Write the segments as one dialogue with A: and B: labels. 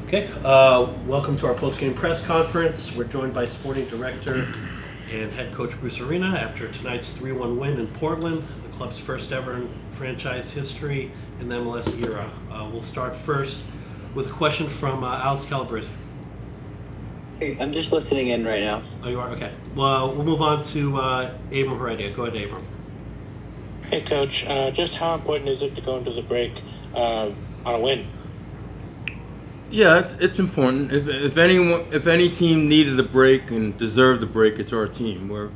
A: Okay, welcome to our post-game press conference. We're joined by sporting director and head coach Bruce Arena after tonight's 3-1 win in Portland, the club's first ever in franchise history in the MLS era. We'll start first with a question from Alex Calabrese.
B: Hey, I'm just listening in right now.
A: Oh, you are? Okay. Well, we'll move on to Abram Heredia. Go ahead, Abram.
C: Hey, Coach. Just how important is it to go into the break on a win?
D: Yeah, it's important. If any team needed a break and deserved a break, it's our team. We're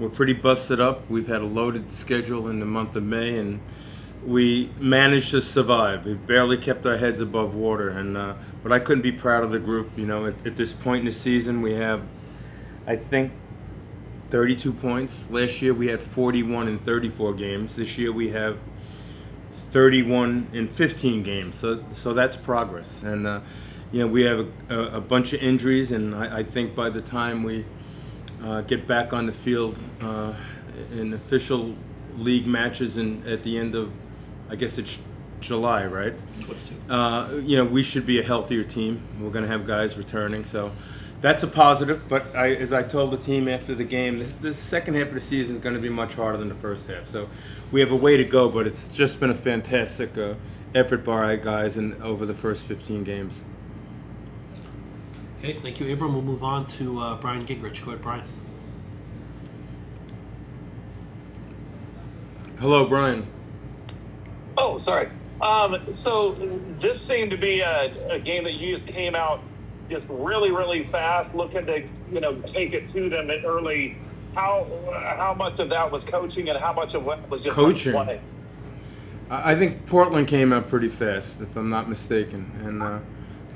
D: pretty busted up. We've had a loaded schedule in the month of May, and we managed to survive. We've barely kept our heads above water, and but I couldn't be proud of the group. You know, at this point in the season, we have, I think, 32 points. Last year we had 41 in 34 games. This year we have 31 in 15 games, so that's progress. And we have a bunch of injuries, and I think by the time we get back on the field in official league matches at the end of, I guess it's July, right? We should be a healthier team. We're going to have guys returning, so that's a positive. But as I told the team after the game, the second half of the season is going to be much harder than the first half. So we have a way to go, but it's just been a fantastic effort by our guys over the first 15 games.
A: Okay, thank you, Abram. We'll move on to Brian Gingrich. Go ahead, Brian.
D: Hello, Brian.
E: Oh, sorry. So this seemed to be a game that you just came out just really, really fast, looking to take it to them early. How much of that was coaching, and how much of what was just
D: coaching?
E: Play?
D: I think Portland came out pretty fast, if I'm not mistaken, and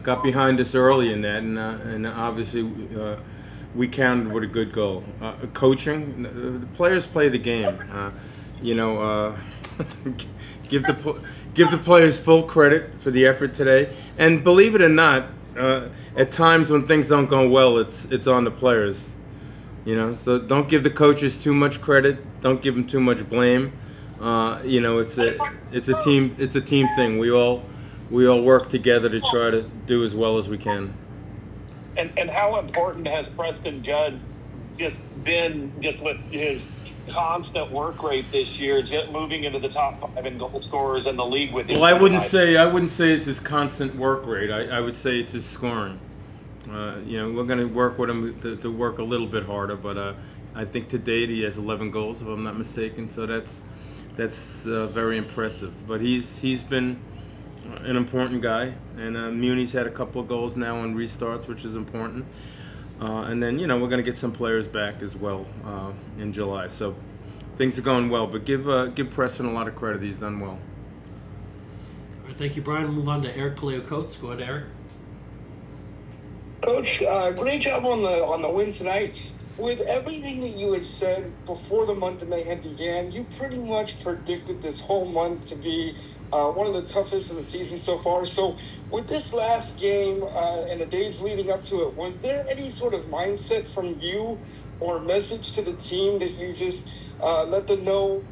D: got behind us early in that, and obviously we countered with a good goal. Coaching, the players play the game. Give the players full credit for the effort today, and believe it or not, at times when things don't go well, it's on the players. So don't give the coaches too much credit. Don't give them too much blame. It's a team thing. We all work together to try to do as well as we can.
E: And how important has Preston Judd just been with his constant work rate this year, just moving into the top 5 in goal scorers in the league with his
D: I wouldn't say it's his constant work rate. I would say it's his scoring. We're going to work with him to work a little bit harder, but I think to date he has 11 goals, if I'm not mistaken. So that's very impressive. But he's been an important guy, and Muni's had a couple of goals now on restarts, which is important. And then we're going to get some players back as well in July. So things are going well. But give Preston a lot of credit. He's done well.
A: All right, thank you, Brian. We'll move on to Eric Paleo-Coates. Go ahead, Eric.
F: Coach, great job on the win tonight. With everything that you had said before the month of May had began, you pretty much predicted this whole month to be one of the toughest of the season so far. So with this last game and the days leading up to it, was there any sort of mindset from you or message to the team that you just let them know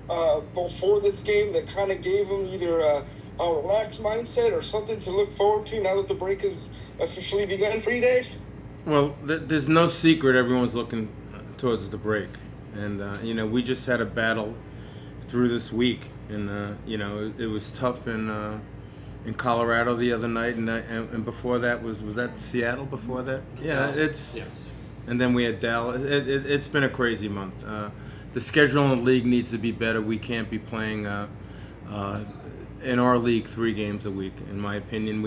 F: before this game that kind of gave them either a relaxed mindset or something to look forward to now that the break is officially begun for you guys?
D: Well, there's no secret everyone's looking towards the break. And, we just had a battle through this week. And, it was tough in Colorado the other night. And before that, was that Seattle before that? Yeah,
A: Yes.
D: And then we had Dallas. It's been a crazy month. The schedule in the league needs to be better. We can't be playing, in our league, 3 games a week, in my opinion.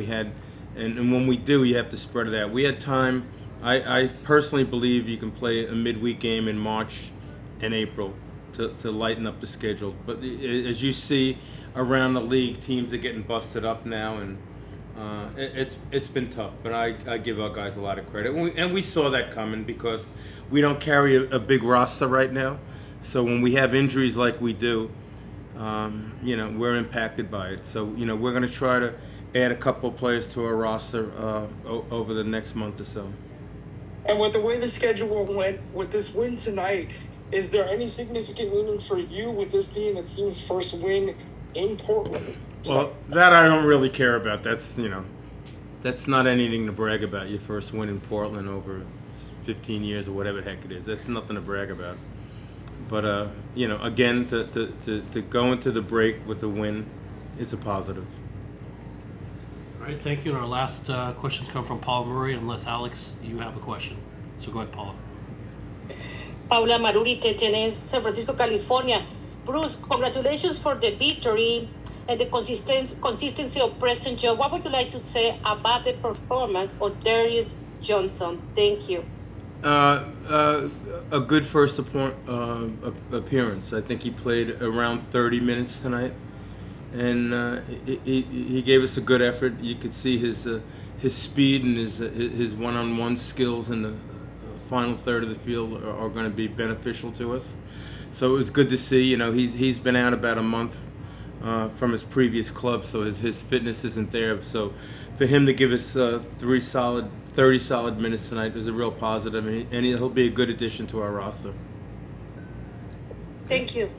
D: And when we do, you have to spread it out. We had time. I personally believe you can play a midweek game in March and April to lighten up the schedule. But as you see around the league, teams are getting busted up now, and it's been tough. But I give our guys a lot of credit. And we saw that coming because we don't carry a big roster right now. So when we have injuries like we do, we're impacted by it. So, we're going to try to add a couple of players to our roster over the next month or so.
F: And with the way the schedule went, with this win tonight, is there any significant meaning for you with this being the team's first win in Portland?
D: Well, that I don't really care about. That's, that's not anything to brag about. Your first win in Portland over 15 years or whatever the heck it is. That's nothing to brag about. But again, to go into the break with a win is a positive.
A: All right, thank you. And our last questions come from Paul Murray, unless Alex, you have a question. So go ahead, Paula.
G: Paula Maruri, TTN, San Francisco, California. Bruce, congratulations for the victory and the consistency of Preston Joe. What would you like to say about the performance of Darius Johnson? Thank you.
D: A good first appearance. I think he played around 30 minutes tonight, and he gave us a good effort. You could see his speed and his one-on-one skills in the final third of the field are going to be beneficial to us. So it was good to see. He's been out about a month from his previous club, so his fitness isn't there. So for him to give us 30 solid minutes tonight was a real positive, and he'll be a good addition to our roster.
G: Thank you.